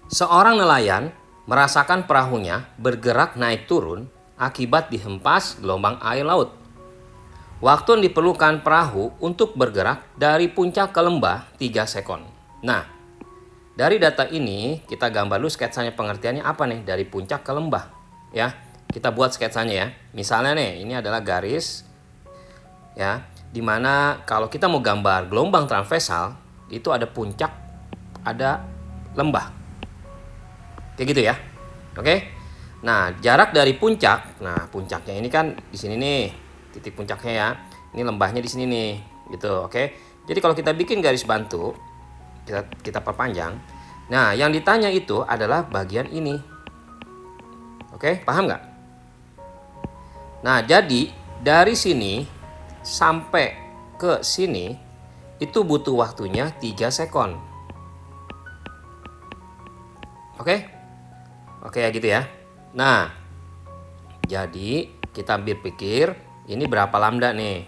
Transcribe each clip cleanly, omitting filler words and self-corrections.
Seorang nelayan merasakan perahunya bergerak naik turun akibat dihempas gelombang air laut. Waktu yang diperlukan perahu untuk bergerak dari puncak ke lembah 3 sekon. Nah, dari data ini kita gambar dulu sketsanya, pengertiannya apa nih dari puncak ke lembah. Ya, kita buat sketsanya ya. Misalnya nih, ini adalah garis ya, dimana kalau kita mau gambar gelombang transversal itu ada puncak, ada lembah. Kayak gitu ya. Oke. Nah, jarak dari puncak, nah puncaknya ini kan di sini nih, titik puncaknya ya. Ini lembahnya di sini nih, gitu. Oke. Jadi kalau kita bikin garis bantu, kita perpanjang. Nah, yang ditanya itu adalah bagian ini. Oke, paham nggak? Nah, jadi dari sini sampai ke sini itu butuh waktunya 3 sekon. Oke? Oke ya gitu ya. Nah, jadi kita berpikir ini berapa lambda nih.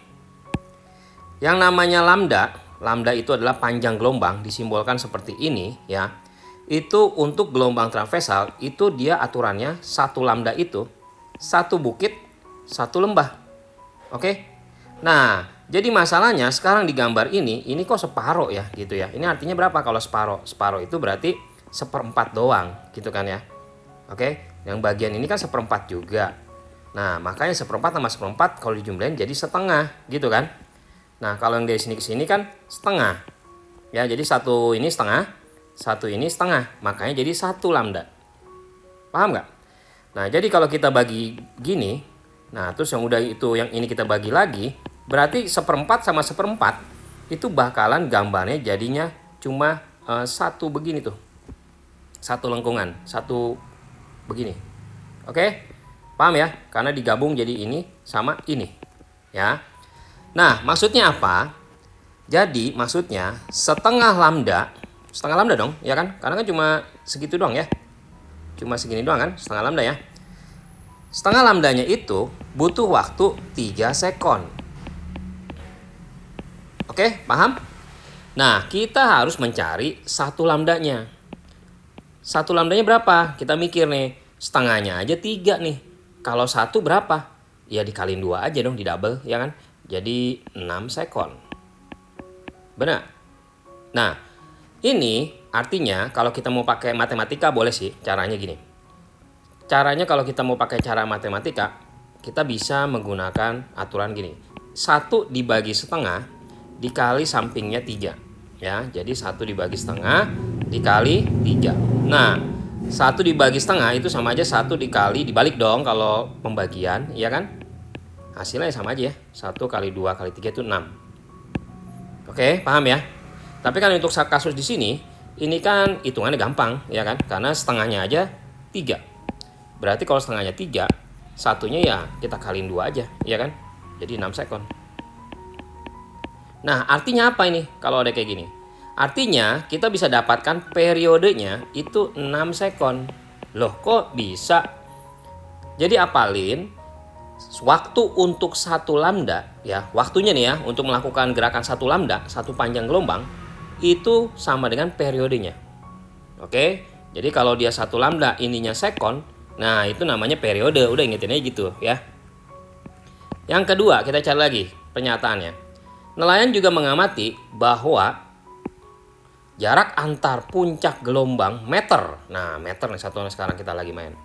Yang namanya lambda itu adalah panjang gelombang, disimbolkan seperti ini ya. Itu untuk gelombang transversal itu dia aturannya 1 lambda itu 1 bukit 1 lembah. Oke. Nah, jadi masalahnya sekarang di gambar ini kok separuh ya gitu ya. Ini artinya berapa kalau separuh? Separuh itu berarti 1/4 doang gitu kan ya. Oke, yang bagian ini kan 1/4 juga. Nah, makanya 1/4 sama 1/4 kalau dijumlahin jadi setengah gitu kan. Nah, kalau yang dari sini ke sini kan setengah. Ya, jadi satu ini setengah, satu ini setengah. Makanya jadi 1 lambda. Paham nggak? Nah, jadi kalau kita bagi gini, nah terus yang udah itu yang ini kita bagi lagi, berarti 1/4 sama 1/4 itu bakalan gambarnya jadinya cuma satu begini tuh. Satu lengkungan, satu begini. Oke? Paham ya? Karena digabung jadi ini sama ini. Ya. Nah, maksudnya apa? Jadi, maksudnya setengah lambda dong, ya kan? Karena kan cuma segitu doang ya. Cuma segini doang kan, setengah lambda ya. Setengah lambdanya itu butuh waktu 3 sekon. Oke, paham? Nah, kita harus mencari 1 lambdanya. 1 lambdanya berapa? Kita mikir nih, setengahnya aja 3 nih. Kalau 1 berapa? Ya dikaliin 2 aja dong, di double ya kan? Jadi 6 sekon. Benar? Nah, ini artinya kalau kita mau pakai matematika boleh sih caranya gini. Caranya kalau kita mau pakai cara matematika, kita bisa menggunakan aturan gini. 1 dibagi setengah dikali sampingnya 3. Ya, jadi 1 dibagi setengah dikali 3. Nah, 1 dibagi setengah itu sama aja 1 dibalik dong kalau pembagian, ya kan? Hasilnya sama aja ya. 1 kali 2 kali 3 itu 6. Oke, paham ya? Tapi kan untuk kasus di sini, ini kan hitungannya gampang, ya kan? Karena setengahnya aja 3. Berarti kalau setengahnya 3, satunya ya kita kaliin 2 aja, ya kan? Jadi 6 sekon. Nah, artinya apa ini kalau ada kayak gini? Artinya kita bisa dapatkan periodenya itu 6 sekon. Loh, kok bisa? Jadi apalin waktu untuk 1 lambda ya, waktunya nih ya untuk melakukan gerakan 1 lambda, 1 panjang gelombang itu sama dengan periodenya. Oke? Jadi kalau dia 1 lambda ininya sekon, nah itu namanya periode. Udah ingetin aja gitu ya. Yang kedua, kita cari lagi pernyataannya. Nelayan juga mengamati bahwa jarak antar puncak gelombang meter. Nah, meter nih satuan sekarang kita lagi main.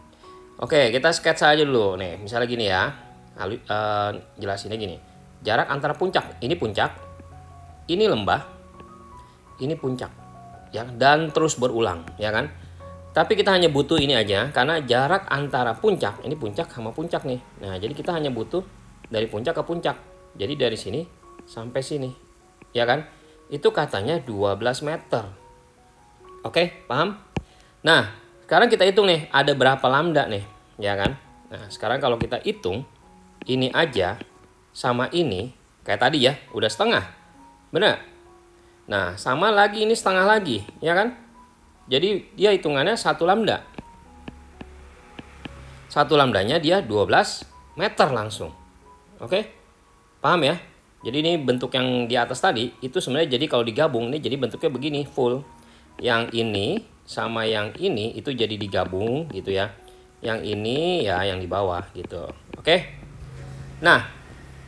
Oke, kita sketsa aja dulu nih. Misalnya gini ya. Jelasinnya gini. Jarak antara puncak, ini puncak, ini lembah, ini puncak. Ya, dan terus berulang, ya kan? Tapi kita hanya butuh ini aja karena jarak antara puncak, ini puncak sama puncak nih. Nah, jadi kita hanya butuh dari puncak ke puncak. Jadi dari sini sampai sini, ya kan? Itu katanya 12 meter. Oke, paham? Nah, sekarang kita hitung nih, ada berapa lambda nih, ya kan? Nah, sekarang kalau kita hitung, ini aja sama ini, kayak tadi ya, udah setengah. Benar? Nah, sama lagi ini setengah lagi, ya kan? Jadi dia hitungannya 1 lambda. 1 lambdanya dia 12 meter langsung. Oke? Paham ya? Jadi ini bentuk yang di atas tadi itu sebenarnya jadi kalau digabung ini jadi bentuknya begini full. Yang ini sama yang ini itu jadi digabung gitu ya. Yang ini ya yang di bawah gitu. Oke. Nah,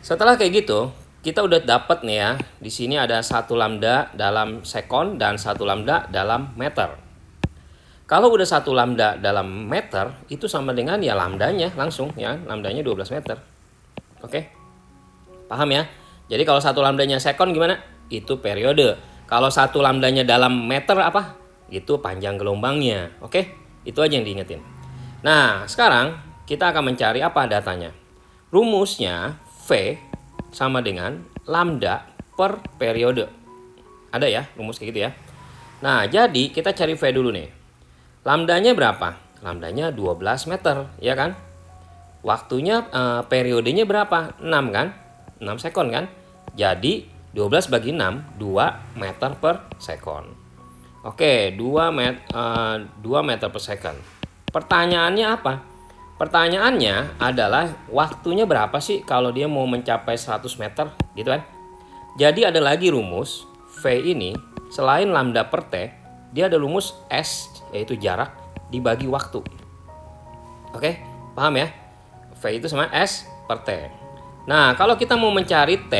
setelah kayak gitu, kita udah dapat nih ya. Di sini ada 1 lambda dalam sekon dan 1 lambda dalam meter. Kalau udah 1 lambda dalam meter, itu sama dengan ya lambdanya langsung ya. Lambdanya 12 meter. Oke. Paham ya? Jadi kalau 1 lambdanya sekon gimana? Itu periode. Kalau 1 lambdanya dalam meter apa? Itu panjang gelombangnya. Oke? Itu aja yang diingetin. Nah, sekarang kita akan mencari apa datanya. Rumusnya V sama dengan lambda per periode. Ada ya rumus kayak gitu ya. Nah, jadi kita cari V dulu nih. Lambdanya berapa? Lambdanya 12 meter, ya kan? Waktunya periodenya berapa? 6 kan? 6 sekon kan? Jadi 12 bagi 6, 2 meter per sekon. Oke, 2 meter per sekon. Pertanyaannya apa? Pertanyaannya adalah waktunya berapa sih kalau dia mau mencapai 100 meter gitu kan? Jadi ada lagi rumus V ini selain lambda per T, dia ada rumus S yaitu jarak dibagi waktu. Oke, paham ya? V itu sama S per T. Nah, kalau kita mau mencari T,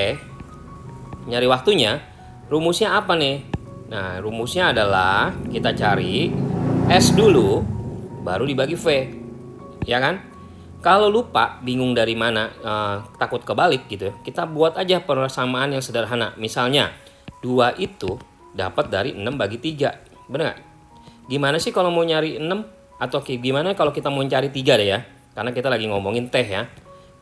nyari waktunya, rumusnya apa nih? Nah, rumusnya adalah kita cari S dulu, baru dibagi V. Ya kan? Kalau lupa, bingung dari mana, takut kebalik gitu, kita buat aja persamaan yang sederhana. Misalnya, 2 itu dapat dari 6 bagi 3. Bener nggak? Gimana sih kalau mau nyari 6? Atau gimana kalau kita mau mencari 3 deh ya? Karena kita lagi ngomongin teh ya.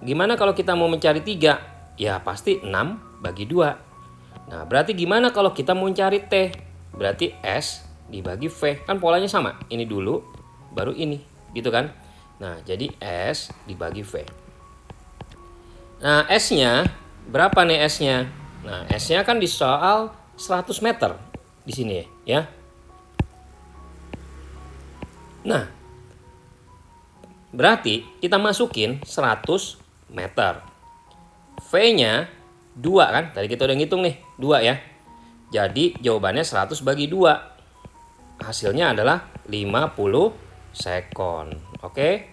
Gimana kalau kita mau mencari 3? Ya pasti 6 bagi 2. Nah, berarti gimana kalau kita mau mencari T? Berarti S dibagi V. Kan polanya sama. Ini dulu, baru ini. Gitu kan? Nah, jadi S dibagi V. Nah, S-nya, berapa nih S-nya? Nah, S-nya kan di soal 100 meter di sini ya. Nah, berarti kita masukin 100 meter. V-nya 2 kan? Tadi kita udah ngitung nih, 2 ya. Jadi jawabannya 100 bagi 2. Hasilnya adalah 50 sekon. Oke?